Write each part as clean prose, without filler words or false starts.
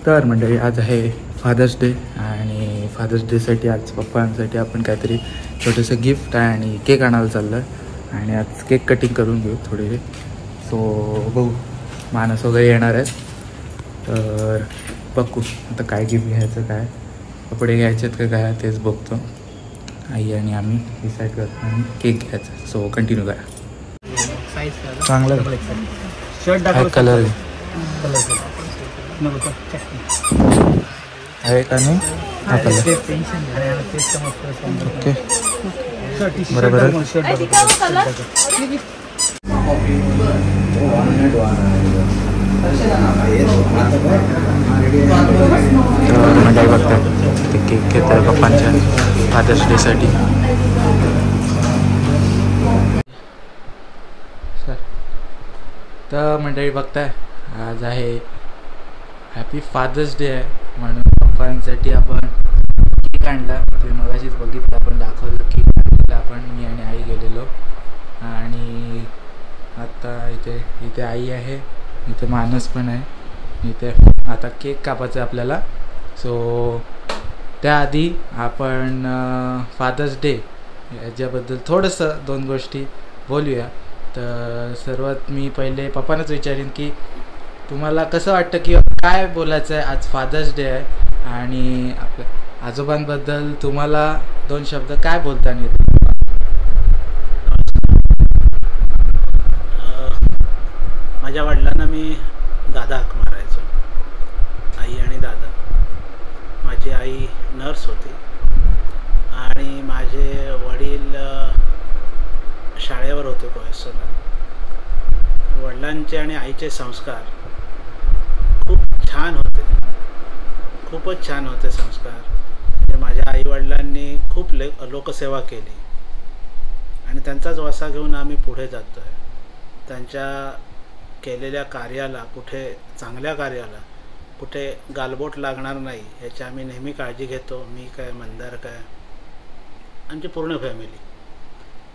तर मंडळी आज आहे फादर्स डे आणि फादर्स डेसाठी आज पप्पांसाठी आपण काहीतरी छोटंसं गिफ्ट आणि केक आणायला चाललं आहे आणि आज केक कटिंग करून घेऊ थोडेसे. सो बघू मानस वगैरे येणार आहेत तर बघू आता काय गिफ्ट घ्यायचं, काय कपडे घ्यायचे आहेत का काय तेच बघतो. आई आणि आम्ही डिसाईड करतो आणि केक घ्यायचा. सो कंटिन्यू करा. चांगलं शर्ट काय कलर आहे का नाही हा कलर ओके बरोबर. मंडळी बघतात ते केक घेत आहे पप्पांच्या फादर्स डेसाठी. तर मंडळी बघताय आज आहे हॅपी फादर्स डे आहे म्हणून पप्पांसाठी आपण केक आणला. ते मगाशीच बघितलं, आपण दाखवलं केक आणलेला आपण, मी आणि आई गेलेलो. आणि आता इथे आई आहे, इथे मानस पण आहे. इथे आता केक कापायचं आहे आपल्याला. सो त्याआधी आपण फादर्स डे याच्याबद्दल थोडंसं 2 गोष्टी बोलूया. तर सर्वात मी पहिले पप्पांनाच विचारीन की तुम्हाला कसं वाटतं किंवा काय बोलायचं आहे. आज फादर्स डे आहे आणि आपल्या आजोबांबद्दल तुम्हाला 2 शब्द काय बोलता येईल? माझ्या वडिलांना मी दादा हाक मारायचो, आई आणि दादा. माझी आई नर्स होती आणि माझे वडील शाळेवर होते कोहेसला. वडिलांचे आणि आईचे संस्कार खूप छान होते, खूपच छान होते संस्कार. म्हणजे माझ्या आईवडिलांनी खूप लोकसेवा केली आणि त्यांचाच वासा घेऊन आम्ही पुढे जातो आहे. त्यांच्या केलेल्या कार्याला, कुठे चांगल्या कार्याला कुठे गालबोट लागणार नाही याची आम्ही नेहमी काळजी घेतो. मी काय, मंदार काय, आमची पूर्ण फॅमिली.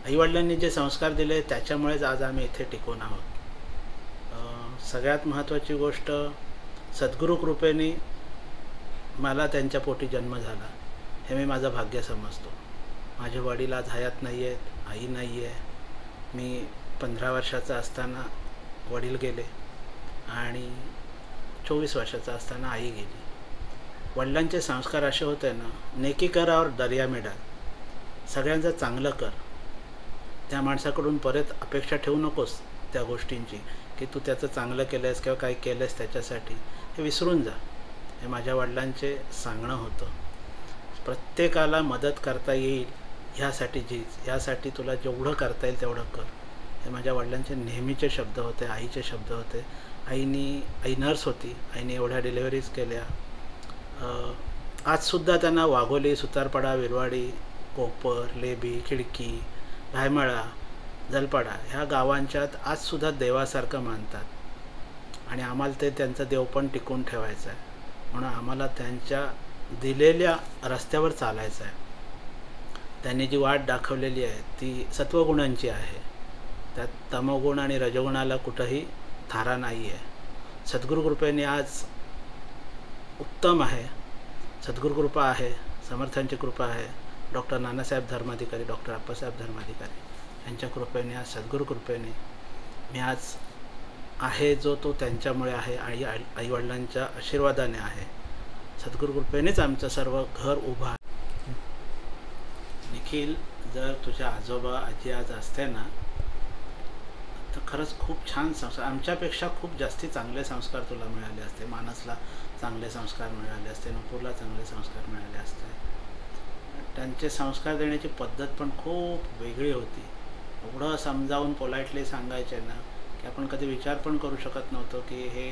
आईवडिलांनी जे संस्कार दिले त्याच्यामुळेच आज आम्ही इथे टिकून आहोत. सगळ्यात महत्त्वाची गोष्ट, सद्गुरू कृपेने मला त्यांच्या पोटी जन्म झाला हे मी माझं भाग्य समजतो. माझे वडील आज हयात नाही आहेत, आई नाही आहे. मी 15 वर्षाचा असताना वडील गेले आणि 24 वर्षाचा असताना आई गेली. वडिलांचे संस्कार असे होते ना, नेकी कर और दर्या में डाल. सगळ्यांचं चांगलं कर. त्या माणसाकडून परत अपेक्षा ठेवू नकोस त्या गोष्टींची की तू त्याचं चांगलं केलं आहेस किंवा काही केलं आहेस त्याच्यासाठी, हे विसरून जा. हे माझ्या वडिलांचे सांगणं होतं. प्रत्येकाला मदत करता येईल ह्यासाठी झीज, ह्यासाठी तुला जेवढं करता येईल तेवढं कर, हे माझ्या वडिलांचे नेहमीचे शब्द होते, आईचे शब्द होते. आई नर्स होती, आईने एवढ्या डिलिव्हरीज केल्या. आजसुद्धा त्यांना वाघोली, सुतारपाडा, विरवाडी, कोपर, लेबी, खिडकी, भायमाळा, जलपाडा ह्या गावांच्यात आजसुद्धा देवासारखं मानतात आणि आम्हाला त्यांचं देव पण टिकून ठेवायचं आहे. म्हणून आम्हाला त्यांच्या दिलेल्या रस्त्यावर चालायचं आहे. त्यांनी जी वाट दाखवलेली आहे ती सत्वगुणांची आहे. त्यात तमोगुण आणि रजगुणाला कुठंही थारा नाही आहे. सद्गुरू कृपेने आज उत्तम आहे. सद्गुरू कृपा आहे, समर्थांची कृपा आहे. डॉक्टर नानासाहेब धर्माधिकारी, डॉक्टर अप्पासाहेब धर्माधिकारी यांच्या कृपेने, आज सद्गुरू कृपेने मी आज आहे जो तो त्यांच्यामुळे आहे. आईवडिलांच्या आशीर्वादाने आहे. सद्गुरू कृपेनेच आमचं सर्व घर उभं आहे. निखिल, जर तुझ्या आजोबा आजी आज असते ना तर खरंच खूप छान संस्कार, आमच्यापेक्षा खूप जास्ती चांगले संस्कार तुला मिळाले असते. मानसला चांगले संस्कार मिळाले असते, नुपूरला चांगले संस्कार मिळाले असते. त्यांचे संस्कार देण्याची पद्धत पण खूप वेगळी होती. एवढं समजावून पोलाइटली सांगायचे ना की आपण कधी विचार पण करू शकत नव्हतो की हे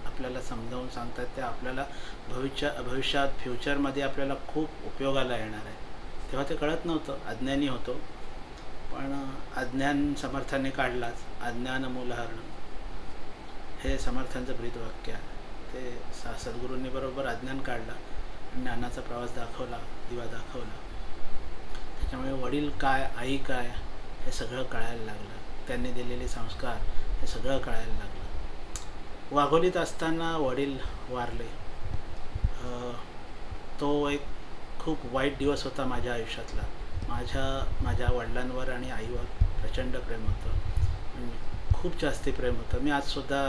आपल्याला समजावून सांगतात ते आपल्याला भविष्यात फ्युचरमध्ये आपल्याला खूप उपयोगाला येणार आहे. तेव्हा ते कळत नव्हतं, अज्ञानी होतो. पण अज्ञान समर्थाने काढलाच. अज्ञान मूलहरण हे समर्थांचं ब्रीदवाक्य आहे. ते सद्गुरूंनी बरोबर अज्ञान काढला आणि ज्ञानाचा प्रवास दाखवला, दिवा दाखवला. त्याच्यामुळे वडील काय, आई काय हे सगळं कळायला लागलं. त्यांनी दिलेले संस्कार हे सगळं कळायला लागलं. वाघोलीत असताना वडील वारले तो एक खूप वाईट दिवस होता माझ्या आयुष्यातला. माझ्या वडिलांवर आणि आईवर प्रचंड प्रेम होतं, खूप जास्ती प्रेम होतं. मी आजसुद्धा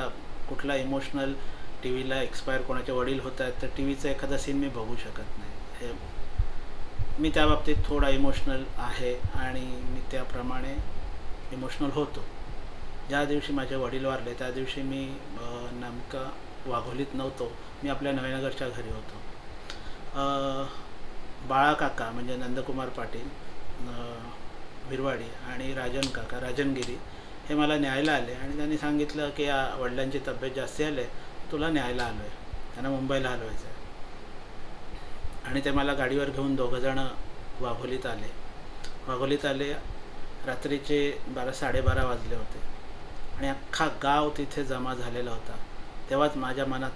कुठला इमोशनल टी व्हीला एक्सपायर कोणाचे वडील होत आहेत तर टी व्हीचा एखादा सीन मी बघू शकत नाही. हे मी त्या बाबतीत थोडा इमोशनल आहे आणि मी त्याप्रमाणे इमोशनल होतो. ज्या दिवशी माझे वडील वारले त्या दिवशी मी नेमका वाघोलीत नव्हतो, मी आपल्या नवीनगरच्या घरी होतो. बाळा काका म्हणजे नंदकुमार पाटील विरवाडी आणि राजनगिरी हे मला न्यायला आले आणि त्यांनी सांगितलं की या वडिलांची तब्येत जास्ती आली, तुला न्यायला आलो आहे, त्यांना मुंबईला हलवायचं आहे. आणि ते मला गाडीवर घेऊन दोघंजणं वाघोलीत आले. रात्रीचे 12-12:30 वाजले होते आणि अख्खा गाव तिथे जमा झालेला होता. तेव्हाच माझ्या मनात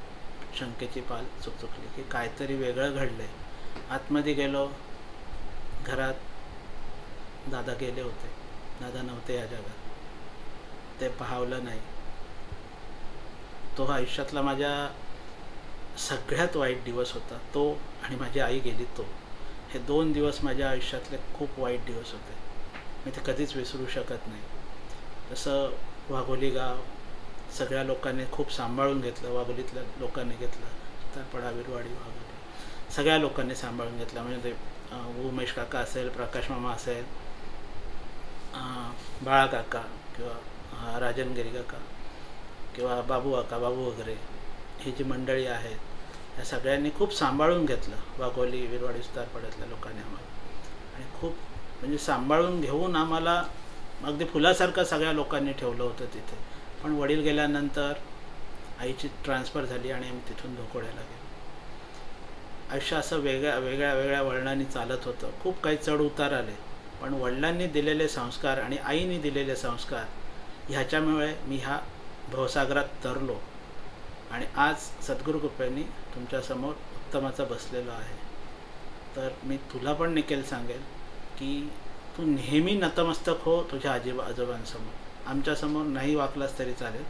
शंकेची पाल चुकचुकली की काहीतरी वेगळं घडलं आहे. आतमध्ये गेलो, घरात दादा गेले होते, दादा नव्हते या जगात, ते पाहावलं नाही. तो आयुष्यातला माझ्या सगळ्यात वाईट दिवस होता, तो आणि माझी आई गेली तो. हे 2 दिवस माझ्या आयुष्यातले खूप वाईट दिवस होते, मी ते कधीच विसरू शकत नाही. तसं वाघोली गाव सगळ्या लोकांनी खूप सांभाळून घेतलं, वाघोलीतल्या लोकांनी घेतलं, सुतारपडा, विरवाडी, वाघोली सगळ्या लोकांनी सांभाळून घेतलं. म्हणजे ते उमेश काका असेल, प्रकाश मामा असेल, बाळा काका किंवा राजनगिरी काका किंवा बाबू वगैरे ही जी मंडळी आहेत या सगळ्यांनी खूप सांभाळून घेतलं. वाघोली, विरवाडी, सुतारपड्यातल्या लोकांनी आम्हाला आणि खूप म्हणजे सांभाळून घेऊन आम्हाला अगदी फुलासारखं सगळ्या लोकांनी ठेवलं होतं तिथे. पण वडील गेल्यानंतर आईची ट्रान्सफर झाली आणि आम्ही तिथून धोकोड्याला गेलो. आयुष्य असं वेगळ्या वळणाने चालत होतं. खूप काही चढ उतार आले, पण वडिलांनी दिलेले संस्कार आणि आईने दिलेले संस्कार ह्याच्यामुळे मी ह्या भवसागरात तरलो आणि आज सद्गुरू कृपेने तुमच्यासमोर उत्तमाचा बसलेलो आहे. तर मी तुला पण निकेल सांगेल की तू नेहमी नतमस्तक हो तुझ्या आजोबांसमोर. आमच्यासमोर नाही वाकलास तरी चालेल,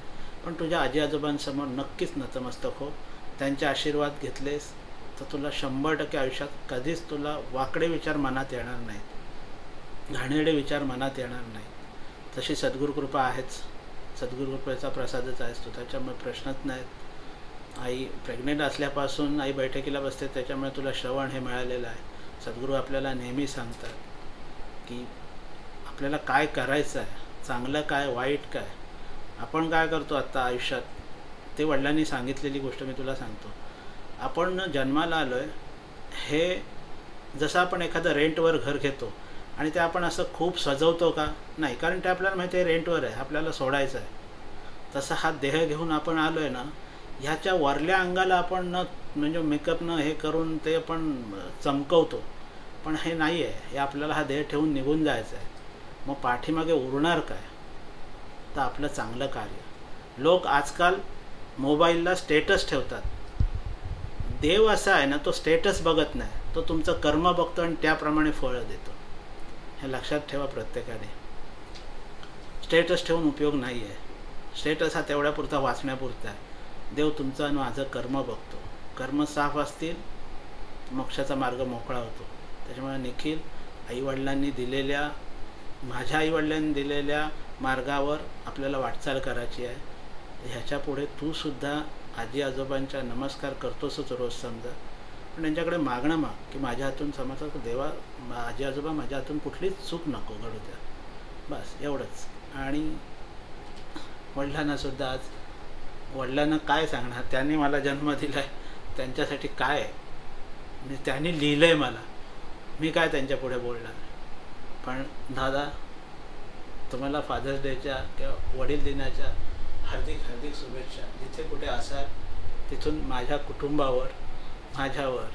पण तुझ्या आजोबांसमोर नक्कीच नतमस्तक हो. त्यांचे आशीर्वाद घेतलेस तर तुला 100% आयुष्यात कधीच तुला वाकडे विचार मनात येणार नाहीत, घाणेरडे विचार मनात येणार नाहीत. तशी सद्गुरुकृपा आहेच, सद्गुरुकृपेचा प्रसादच आहेस तू, त्याच्यामुळे प्रश्नच नाहीत. आई प्रेग्नेंट असल्यापासून आई बैठकीला बसते, त्याच्यामुळे तुला श्रवण हे मिळालेलं आहे. सद्गुरू आपल्याला नेहमी सांगतात की आपल्याला काय करायचं आहे, चांगलं काय, वाईट काय. आपण काय करतो आत्ता आयुष्यात ते वडिलांनी सांगितलेली गोष्ट मी तुला सांगतो. आपण जन्माला आलो आहे हे जसं आपण एखादं रेंटवर घर घेतो आणि ते आपण असं खूप सजवतो का? नाही, कारण ते आपल्याला माहिती आहे रेंटवर आहे, आपल्याला सोडायचं आहे. तसं हा देह घेऊन आपण आलो आहे ना, ह्याच्या वरल्या अंगाला आपण म्हणजे मेकअपनं हे करून ते आपण चमकवतो, पण हे नाही आहे. हे आपल्याला हा देह ठेवून निघून जायचं आहे. मग पाठीमागे उरणार काय? तर आपलं चांगलं कार्य. लोक आजकाल मोबाईलला स्टेटस ठेवतात. देव असा आहे ना, तो स्टेटस बघत नाही, तो तुमचं कर्म बघतो आणि त्याप्रमाणे फळं देतो. हे लक्षात ठेवा प्रत्येकाने. स्टेटस ठेवून उपयोग नाही आहे. स्टेटस हा तेवढ्यापुरता वाचण्यापुरता आहे. देव तुमचं आणि माझं कर्म बघतो. कर्म साफ असतील मोक्षाचा मार्ग मोकळा होतो. त्याच्यामुळे निखिल, माझ्या आईवडिलांनी दिलेल्या मार्गावर आपल्याला वाटचाल करायची आहे. ह्याच्या पुढे तू सुद्धा आजी आजोबांच्या नमस्कार करतोसच रोज समजा, पण त्यांच्याकडे मागणं माग की माझ्या हातून समजा देवा, आजी आजोबा माझ्या हातून कुठलीच चूक नको घडू द्या, बस एवढंच. आणि वडिलांनासुद्धा आज वडिलांना काय सांगणार, त्यांनी मला जन्म दिला आहे, त्यांच्यासाठी काय म्हणजे त्यांनी लिहिलं आहे मला, मी काय त्यांच्या पुढे बोलणार. पण दादा, तुम्हाला फादर्स डेच्या किंवा वडील दिनाच्या हार्दिक शुभेच्छा. जिथे कुठे असाल तिथून माझ्या कुटुंबावर, माझ्यावर,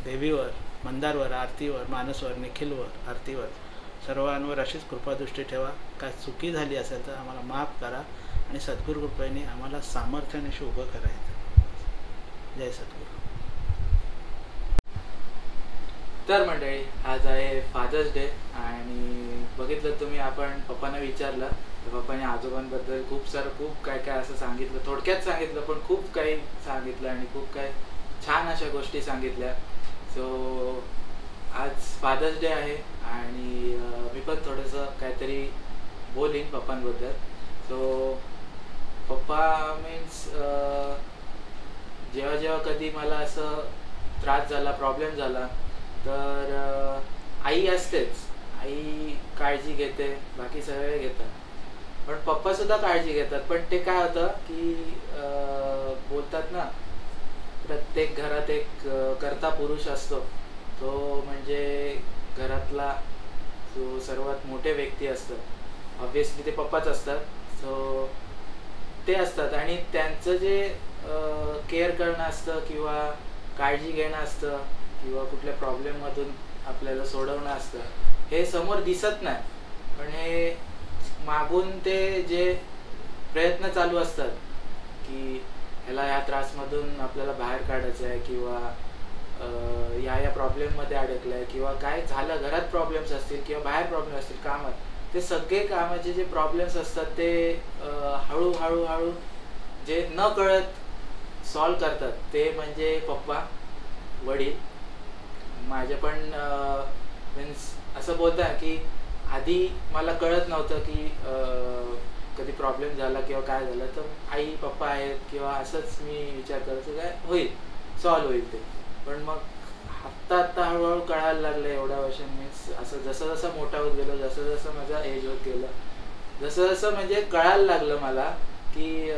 देवीवर, मंदारवर, आरतीवर, मानसवर, निखिलवर, आरतीवर सर्वांवर अशीच कृपादृष्टी ठेवा. काय चुकी झाली असेल तर आम्हाला माफ करा आणि सद्गुरू कृपेने आम्हाला सामर्थ्याने उभं करायचं. जय सद्गुरू. तर मंडळी, आज आहे फादर्स डे आणि बघितलं तुम्ही, आपण पप्पांना विचारलं तर पप्पाने आजोबांबद्दल खूप काय असं सांगितलं, थोडक्यात सांगितलं पण खूप काही सांगितलं आणि खूप काही छान अशा गोष्टी सांगितल्या. सो आज फादर्स डे आहे आणि मी पण थोडंसं काहीतरी बोलीन पप्पांबद्दल. सो पप्पा मीन्स जेव्हा जेव्हा कधी मला असं त्रास झाला, प्रॉब्लेम झाला, तर आई असतेच. आई काळजी घेते, बाकी सगळे घेतात, पण पप्पासुद्धा काळजी घेतात. पण ते काय होतं की बोलतात ना, प्रत्येक घरात एक कर्ता पुरुष असतो. तो म्हणजे घरातला जो सर्वात मोठे व्यक्ती असतात, ऑब्विसली ते पप्पाच असतात. सो ते असतात आणि त्यांचं जे केअर करणं असतं किंवा काळजी घेणं असतं किंवा कुठल्या प्रॉब्लेममधून आपल्याला सोडवणं असतं, हे समोर दिसत नाही, पण हे मागून ते जे प्रयत्न चालू असतात की ह्या त्रासमधून आपल्याला बाहेर काढायचं आहे किंवा या प्रॉब्लेममध्ये अडकलं आहे किंवा काय झालं, घरात प्रॉब्लेम्स असतील किंवा बाहेर प्रॉब्लेम असतील कामात, ते सगळे कामाचे जे प्रॉब्लेम्स असतात ते हळूहळू जे न कळत सॉल्व करतात ते म्हणजे पप्पा, वडील. माझे पण मीन्स असं बोलतात की आधी मला कळत नव्हतं की कधी प्रॉब्लेम झाला किंवा काय झालं तर आई पप्पा आहेत किंवा असंच मी विचार करायचो काय होईल, सॉल्व होईल ते. पण मग आत्ता हळूहळू कळायला लागलं एवढ्या वर्षांनी. असं जसं जसं मोठा होत गेलो, जसं जसं माझा एज होत गेलं, जसं जसं म्हणजे कळायला लागलं मला की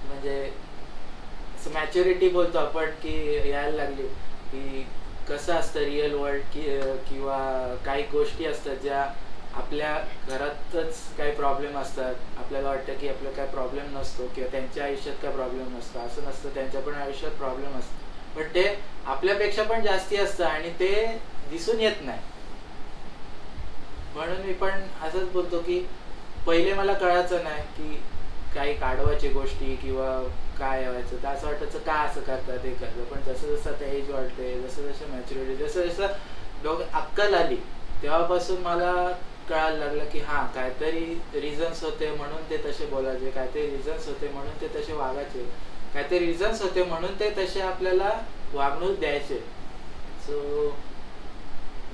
म्हणजे मॅच्युरिटी बोलतो आपण की यायला लागली की कसं असतं रिअल वर्ल्ड किंवा काही गोष्टी असतात ज्या आपल्या घरातच काही प्रॉब्लेम असतात. आपल्याला वाटतं की आपल्याला काय प्रॉब्लेम नसतो किंवा त्यांच्या आयुष्यात काय प्रॉब्लेम नसतो, असं नसतं. त्यांच्या पण आयुष्यात प्रॉब्लेम असतो, पण ते आपल्यापेक्षा पण जास्ती असतं आणि ते दिसून येत नाही. म्हणून मी पण असंच बोलतो की पहिले मला कळायचं नाही की काही काढवायची गोष्टी किंवा काय व्हायचं, तर असं वाटायचं का असं करतात ते करतं. पण जसं जसं आता एज वाढते, जसं जसं मॅच्युरिटी, जसं जसं अक्कल आली, तेव्हापासून मला कळायला लागलं की हां काहीतरी रिझन्स होते म्हणून ते तसे बोलायचे, काहीतरी रिझन्स होते म्हणून ते तसे वागायचे, काहीतरी रिझन्स होते म्हणून ते तसे आपल्याला वागणूक द्यायचे. सो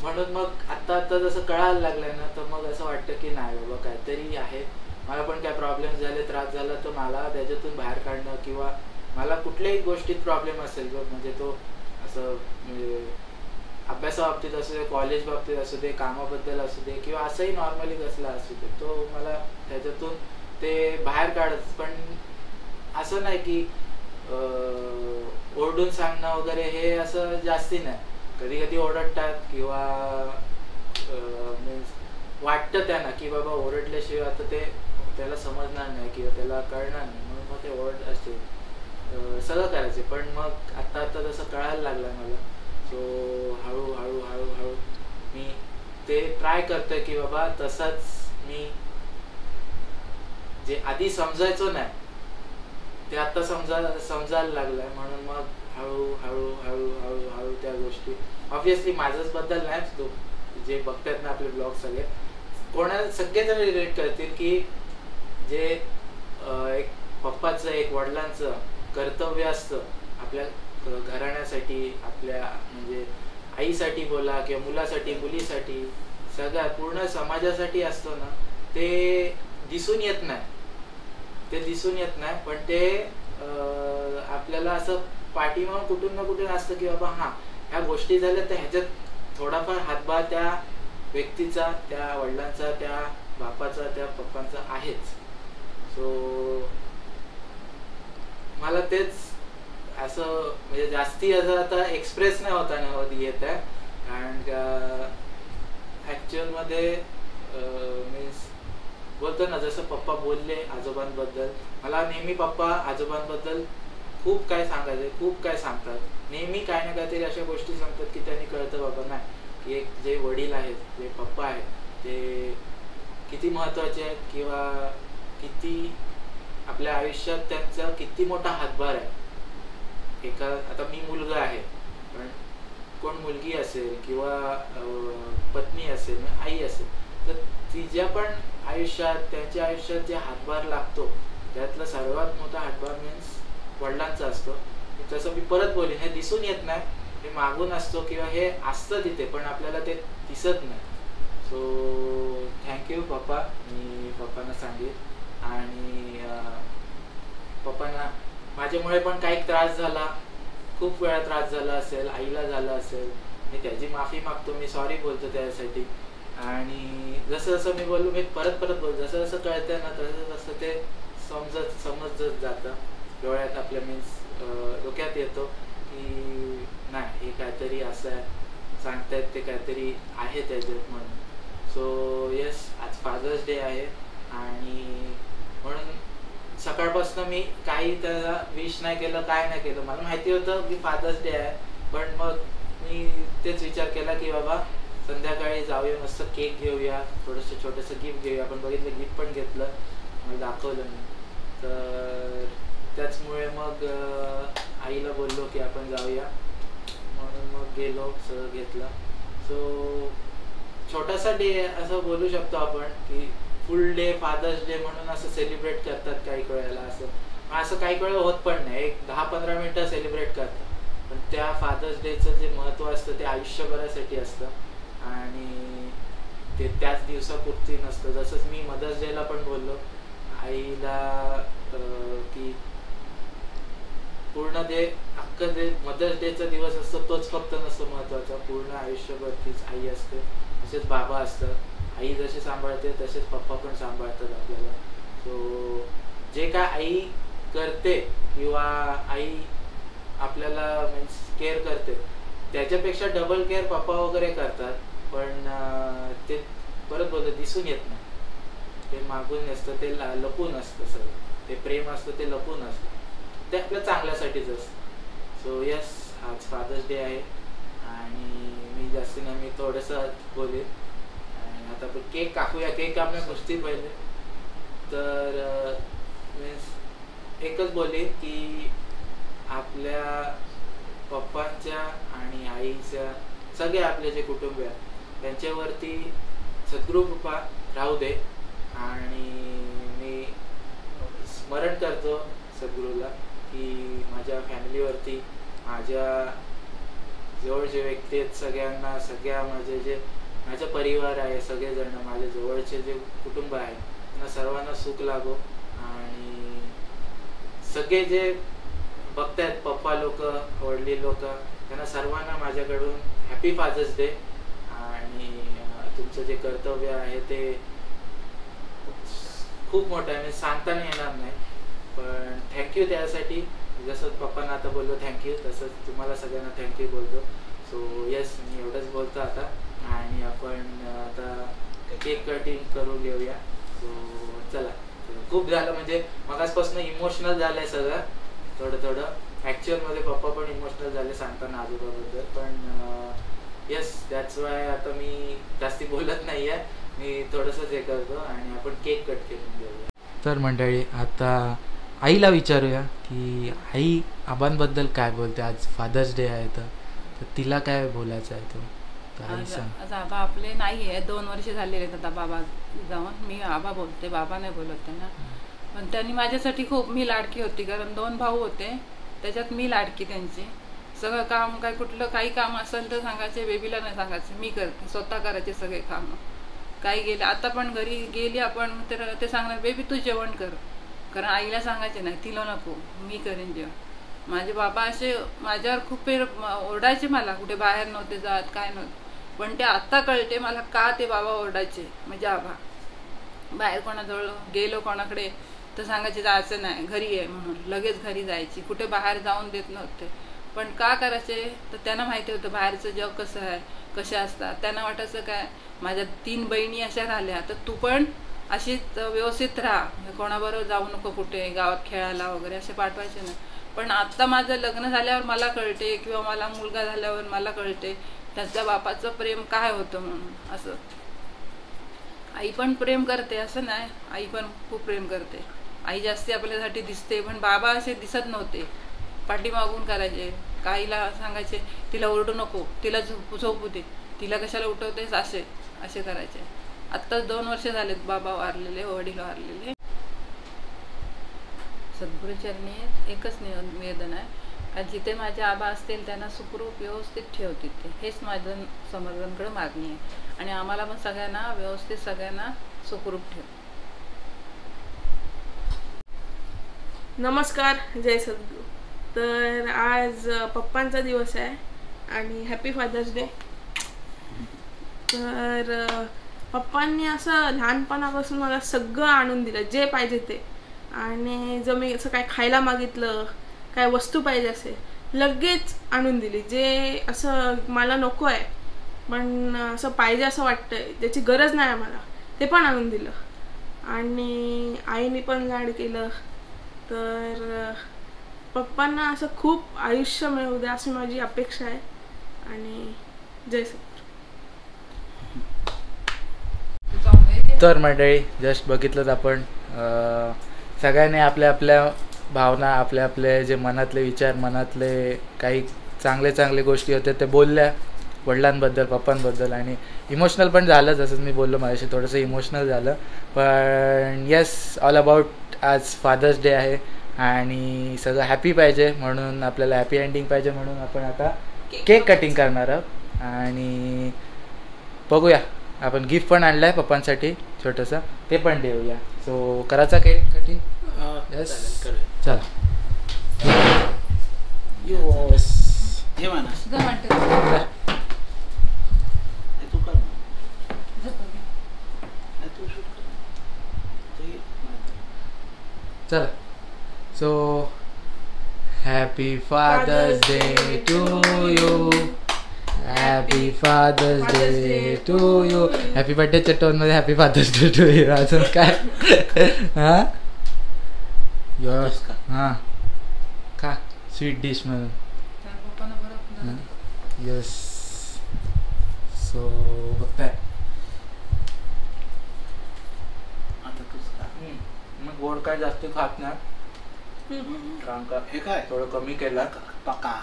म्हणून मग आता जसं कळायला लागलं ना, तर मग असं वाटतं की नाही बाबा काहीतरी आहे. मला पण काय प्रॉब्लेम झाले, त्रास झाला, तर मला त्याच्यातून बाहेर काढणं किंवा मला कुठल्याही गोष्टीत प्रॉब्लेम असेल म्हणजे तो असं म्हणजे अभ्यासाबाबतीत असू दे, कॉलेज बाबतीत असू दे, कामाबद्दल असू दे किंवा असंही नॉर्मली कसला असू दे, तो मला त्याच्यातून ते बाहेर काढत. पण असं नाही की ओरडून सांगणं वगैरे हे असं जास्ती नाही. कधी कधी ओरडतात किंवा मीन्स वाटतं त्यांना की बाबा ओरडल्याशिवाय आता ते त्याला समजणार नाही किंवा त्याला कळणार नाही, म्हणून मग ते ओरड असते, सगळं करायचे. पण मग आता जसं कळायला लागलं मला, सो हळूहळू मी ते ट्राय करतोय की बाबा तसंच मी जे आधी समजायचो नाही ते आता समजायला लागलंय. म्हणून मग हळूहळू त्या गोष्टी ऑब्विसली माझ्याच बद्दल नाहीच, तो जे बघतात ना आपले ब्लॉग सगळे सगळेजण रिलेट करतील की जे एक पप्पाचं एक वडिलांचं कर्तव्य असतं आपल्या घराण्यासाठी, आपल्या म्हणजे आईसाठी बोला किंवा मुलासाठी, मुलीसाठी, सगळ्या पूर्ण समाजासाठी असतो ना, ते दिसून येत नाही. पण ते आपल्याला असं पाठीमागून कुठून ना कुठून असतं की बाबा हां ह्या गोष्टी झाल्या, तर ह्याच्यात थोडाफार हातभार त्या व्यक्तीचा, त्या वडिलांचा, त्या बापाचा, त्या पप्पांचा आहेच. सो मला तेच असं म्हणजे जास्ती असं आता एक्सप्रेस नाही होत येत आहे, कारण ॲक्च्युअलमध्ये मीन्स बोलतो ना, जसं पप्पा बोलले आजोबांबद्दल, मला नेहमी पप्पा आजोबांबद्दल खूप काय सांगायचे, खूप काय सांगतात. नेहमी काय ना काहीतरी अशा गोष्टी सांगतात की त्यांनी कळतं बाबा नाही की एक जे वडील आहेत, जे पप्पा आहेत, ते किती महत्त्वाचे आहेत किंवा किती आपल्या आयुष्यात त्यांचा किती मोठा हातभार आहे. आता मी मुलगा आहे, पण कोण मुलगी असेल किंवा पत्नी असेल, आई असेल, तर तिच्या पण आयुष्यात, त्यांच्या आयुष्यात जे हातभार लागतो त्यातला सर्वात मोठा हातभार मीन्स वडिलांचा असतो. तसं मी परत बोलेन, हे दिसून येत नाही, हे मागून असतो किंवा हे असतं तिथे पण आपल्याला ते दिसत नाही. सो थँक्यू पप्पा. मी पप्पांना सांगेन. आणि पप्पांना माझ्यामुळे पण काही त्रास झाला, खूप वेळा त्रास झाला असेल, आईला झाला असेल, मी त्याची माफी मागतो, मी सॉरी बोलतो त्यासाठी. आणि जसं जसं मी बोललो, मी परत बोलतो, जसं जसं कळतं ना तसं तसं ते समजत जातं डोळ्यात आपल्या, मीन्स डोक्यात येतो की नाही हे काहीतरी असं आहे, सांगतायत ते काहीतरी आहे त्याच्यात म्हणून. सो येस, आज फादर्स डे आहे आणि म्हणून सकाळपासून मी काही त्याला विश नाही केलं, काय नाही केलं. मला माहिती होतं की फादर्स डे आहे, पण मग मी तेच विचार केला की बाबा संध्याकाळी जाऊया, मस्त केक घेऊया, थोडंसं छोटंसं गिफ्ट घेऊया. आपण बघितलं, गिफ्ट पण घेतलं, मला दाखवलं मी. तर त्याचमुळे मग आईला बोललो की आपण जाऊया, म्हणून मग गेलो, सगळं घेतलं. सो छोटासा डे असं बोलू शकतो आपण की फुल डे फादर्स डे म्हणून असं सेलिब्रेट करतात काही वेळेला. असं काही वेळा होत पण नाही, एक 10-15 मिनटं सेलिब्रेट करतात, पण त्या फादर्स डेचं जे महत्त्व असतं ते आयुष्यभरासाठी असतं आणि ते त्याच दिवसापुरती नसतं. जसंच मी मदर्स डेला पण बोललो आईला की पूर्ण जे अख्खं जे मदर्स डेचा दिवस असतो तोच फक्त नसतो महत्त्वाचा, पूर्ण आयुष्यभर तीच आई असते, तसेच बाबा असतं. आई जशी सांभाळते तसेच पप्पा पण सांभाळतात आपल्याला. सो जे काय आई करते किंवा आई आपल्याला मीन्स केअर करते त्याच्यापेक्षा डबल केअर पप्पा वगैरे करतात, पण ते परत बोलतो दिसून येत नाही, ते मागून नसतं, ते लपून असतं सगळं. ते प्रेम असतं ते लपून असतं, ते आपल्या चांगल्यासाठीच असतं. सो येस, आज फादर्स डे आहे आणि मी जास्ती नाही, मी थोडंसं बोलेन. आता आपण केक कापूया. केक कापण्या गोष्टी पहिले तर मीन्स एकच बोलेन की आपल्या पप्पांच्या आणि आईच्या सगळे आपले जे कुटुंब आहे त्यांच्यावरती सद्गुरू कृपा राहू दे. आणि मी स्मरण करतो सद्गुरूला की माझ्या फॅमिलीवरती, माझ्या जवळ जे व्यक्ती आहेत सगळ्यांना, सगळ्या माझा परिवार आहे, सगळेजण माझ्या जवळचे जे कुटुंब आहे त्यांना सर्वांना सुख लागो. आणि सगळे जे बघतायत पप्पा लोक, वडील लोक, त्यांना सर्वांना माझ्याकडून हॅपी फादर्स डे. आणि तुमचं जे कर्तव्य आहे ते खूप मोठं आहे, सांगता नाही येणार नाही, पण थँक्यू त्यासाठी. जसं पप्पांना आता बोललो थँक्यू, तसंच तुम्हाला सगळ्यांना थँक्यू बोलतो. सो येस, मी एवढंच बोलतो आता. आणि आपण आता केक कटिंग करून घेऊया. सो चला, खूप झालं, म्हणजे मगासपासून इमोशनल झालंय सगळं थोडं. ॲक्च्युअलमध्ये पप्पा पण इमोशनल झाले सांगताना आजोबाबद्दल, पण येस, दॅट्स वाय आता मी जास्ती बोलत नाही आहे, मी थोडंसंच हे करतो आणि आपण केक कट करून घेऊया. तर मंडळी, आता आईला विचारूया की आई आबांबद्दल काय बोलते. आज फादर्स डे आहे तर तिला काय बोलायचं आहे तो. आज आबा आपले नाही आहे, 2 वर्ष झालेले आहेत आता बाबा जाऊन. मी आबा बोलते, बाबा नाही बोलत त्यांना. पण त्यांनी माझ्यासाठी खूप, मी लाडकी होती, कारण 2 भाऊ होते, त्याच्यात मी लाडकी त्यांची. सगळं काम काय, कुठलं काही काम असेल तर सांगायचे, बेबीला नाही सांगायचे, मी करते, स्वतः करायचे सगळे कामं. काही गेले, आता पण घरी गेली आपण तर ते सांगणार बेबी तू जेवण कर, कारण आईला सांगायचे नाही, तिला नको, मी करेन जेवण. माझे बाबा असे माझ्यावर खूप ओरडायचे, मला कुठे बाहेर नव्हते जात, काय नव्हतं. पण ते आत्ता कळते मला का ते बाबा ओरडायचे. म्हणजे आबा बाहेर कोणाजवळ गेलो कोणाकडे तर सांगायचे जायचं नाही, घरी आहे म्हणून लगेच घरी जायची, कुठे बाहेर जाऊन देत नव्हते. पण का करायचे तर त्यांना माहिती होतं बाहेरचं जग कसं आहे, कशा असतात. त्यांना वाटायचं काय, माझ्या 3 बहिणी अशा राहिल्या तर तू पण अशीच व्यवस्थित राहा, कोणाबरोबर जाऊ नको, कुठे गावात खेळायला वगैरे असे पाठवायचे नाही. पण आत्ता माझं लग्न झाल्यावर मला कळते, किंवा मला मुलगा झाल्यावर मला कळते त्याच्या बापाचं प्रेम काय होतं म्हणून. असं आई पण प्रेम करते असं नाही, आई पण खूप प्रेम करते. आई जास्ती आपल्यासाठी दिसते, पण बाबा असे दिसत नव्हते, पाठीमागून करायचे. काहीला सांगायचे तिला ओरडू नको, तिला झोपू दे, तिला कशाला उठवतेस, असे करायचे. आत्ताच 2 वर्ष झालेत बाबा वारलेले, वडील वारलेले. सद्गुरूचरणी एकच निवेदन आहे जिथे माझे आबा असतील त्यांना सुखरूप व्यवस्थित ठेवतील ते, हेच माझं समर्थांकडे मागणी आहे. आणि आम्हाला पण सगळ्यांना व्यवस्थित सगळ्यांना सुखरूप ठेव. नमस्कार, जय सद्गुरू. तर आज पप्पांचा दिवस आहे आणि हॅपी फादर्स डे. तर पप्पांनी असं लहानपणापासून मला सगळं आणून दिलं, जे पाहिजे ते. आणि जर मी असं काय खायला मागितलं, काय वस्तू पाहिजे असेल, लगेच आणून दिली. जे असं मला नको आहे पण असं पाहिजे असं वाटतंय, ज्याची गरज नाही आहे मला, ते पण आणून दिलं. आणि आईने पण लाड केलं. तर पप्पांना असं खूप आयुष्य मिळू द्या अशी माझी अपेक्षा आहे. आणि जय सद्गुरू. तर मंडळी, जस्ट बघितलं आपण सगळ्यांनी आपल्या आपल्या भावना, आपले आपले जे मनातले विचार, मनातले काही चांगले चांगले गोष्टी होत्या ते बोलल्या वडिलांबद्दल, पप्पांबद्दल. आणि इमोशनल पण झालं, जसं मी बोललो माझ्याशी थोडंसं इमोशनल झालं. पण येस, ऑल अबाउट आज फादर्स डे आहे आणि सगळं हॅपी पाहिजे, म्हणून आपल्याला हॅपी एंडिंग पाहिजे, म्हणून आपण आता केक कटिंग करणार आहोत. आणि बघूया, आपण गिफ्ट पण आणलं आहे पप्पांसाठी छोटंसं, ते पण देऊया. सो करायचा केक कटिंग? येस, चला. योस हे म्हणा तू कर तू शूट कर. चला. So happy father's day to you, happy father's day to you. Happy बर्थडेच्या टोनमध्ये happy father's day to you. अजून काय? हां यस, हां का स्वीट डिश म्हणून. यस. सो बघताय आता तूच का मग गोड काय जास्त खात नाही, कारण का हे काय थोडं कमी केलं.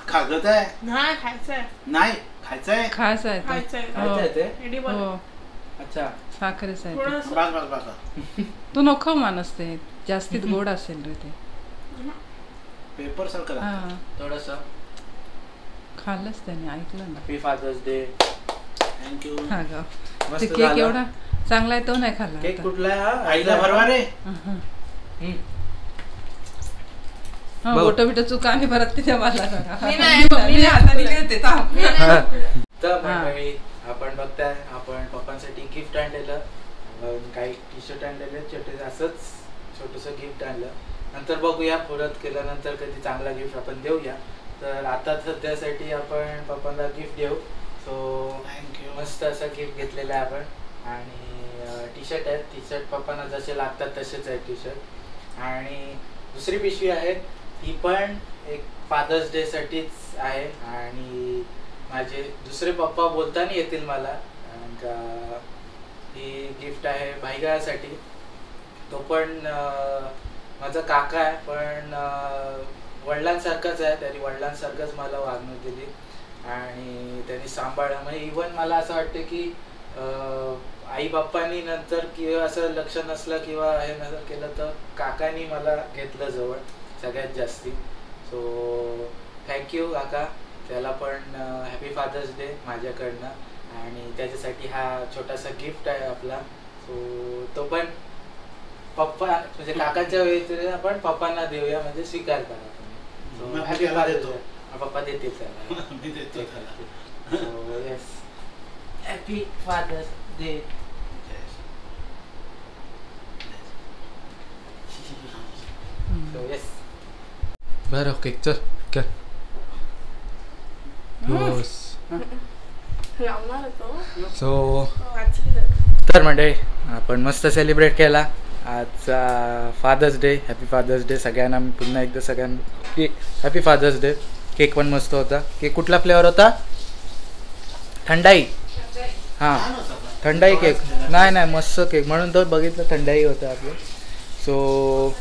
खागत आहे नाही खायचंय, नाही खायचंय. खास आहे ते. खायचंय. खायचं आहे ते? Edible. हो, अच्छा. साखरेच आहे ते. थोडंसं. बस बस बस तू नको मानस ते, जास्तीत गोड असेल रे ते. पेपर सारखं लागतं. हा, थोडंसं खाल्लंच त्याने, ऐकलं ना. Happy father's day. थँक्यू. हा ग, ते मस्त केक झाला. एवढा चांगला आहे तो नाही खाल्ला केक आता. कुठला आहे हा? आईला भरवा रे. हा, बघ. बोटं बिटं चुका आणि परत तिथे मला मी नाही, मी हाताने घेते, थांब. तर मंडळी, आपण बघताय आपण पप्पांसाठी गिफ्ट आणलेलं, काही टी शर्ट आणलेले छोटे, असंच छोटंसं गिफ्ट आणलं. नंतर बघूया, परत केल्यानंतर कधी चांगला गिफ्ट आपण देऊया. तर आता सध्यासाठी आपण पप्पांना गिफ्ट देऊ. So thank you. मस्त असं गिफ्ट घेतलेलं आहे आपण. आणि टी शर्ट आहेत, टी शर्ट पप्पांना जसे लागतात तसेच आहेत टी शर्ट. आणि दुसरी पिशवी आहे, ती पण एक फादर्स डे साठीच आहे. आणि माझे दुसरे पप्पा बोलताना येतील मला, कारण का ही गिफ्ट आहे भाईगासाठी. तो पण माझा काका आहे, पण वडिलांसारखाच आहे. त्यांनी वडिलांसारखंच मला वागणूक दिली आणि त्यांनी सांभाळलं. म्हणजे इव्हन मला असं वाटतं की आई बाप्पांनी नंतर किंवा असं लक्ष नसलं किंवा हे नसलं केलं तर काकांनी मला घेतलं जवळ सगळ्यात जास्ती. सो थँक्यू काका, त्याला पण हॅपी फादर्स डे माझ्याकडनं. आणि त्याच्यासाठी हा छोटासा गिफ्ट आहे आपला. सो तो पण पप्पा म्हणजे काकाच्या वेळी आपण पप्पांना देऊया, म्हणजे स्वीकार करा तुम्ही. मग हॅपी त्याला फादर्स देतो. डे. पप्पा देतील त्याला. मी देतो त्याला. So yes, happy father's day. So yes. बरं ओके, चल कर. लावणार होतो. सो वाचलं. तर मंडळी, आपण मस्त सेलिब्रेट केला आजचा father's day. Happy father's day सगळ्यांना. मी पुन्हा एकदा सगळ्यांना हॅपी फादर्स डे. केक पण मस्त होता. केक कुठला फ्लेवर होता? थंडाई. हां, थंडाई केक. नाही मस्त केक, म्हणून तो बघितलं थंडाई होतं आपलं. सो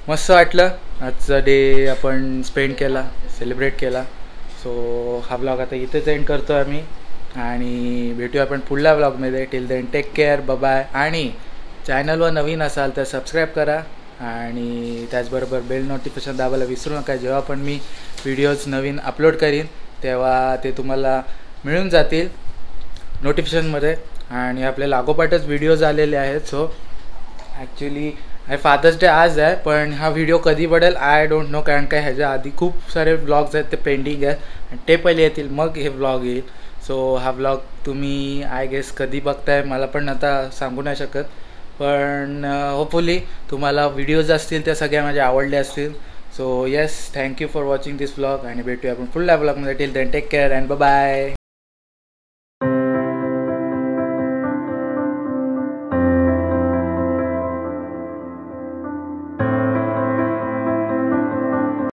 मस्त वाटलं आजचा डे आपण स्पेंड केला, सेलिब्रेट केला. सो हा ब्लॉग आता इथेच एंड करतो आम्ही आणि भेटूया आपण पुढल्या ब्लॉगमध्ये. Till then take care, bye. आणि चॅनलवर नवीन असाल तर सबस्क्राईब करा आणि त्याचबरोबर बेल नोटिफिकेशन दाबायला विसरू नका. जेव्हा पण मी व्हिडिओज नवीन अपलोड करीन तेव्हा ते तुम्हाला मिळून जातील नोटिफिकेशनमध्ये. आणि आपले लागोपाठच व्हिडिओज आलेले आहेत. सो ॲक्च्युली फादर्स डे आज आहे, पण हा व्हिडिओ कधी पडेल आय डोंट नो, कारण काय ह्याच्या आधी खूप सारे व्लॉग्स आहेत ते पेंडिंग आहेत आणि ते पहिले येतील मग हे व्लॉग येईल. सो हा व्लॉग तुम्ही आय गेस कधी बघताय मला पण आता सांगू नाही शकत, पण होपफुली तुम्हाला व्हिडिओज असतील त्या सगळ्या माझ्या आवडल्या असतील. So yes, thank you for watching this vlog आणि भेटूया आपण पुढल्या व्लॉगमध्ये. Till then take care and bye.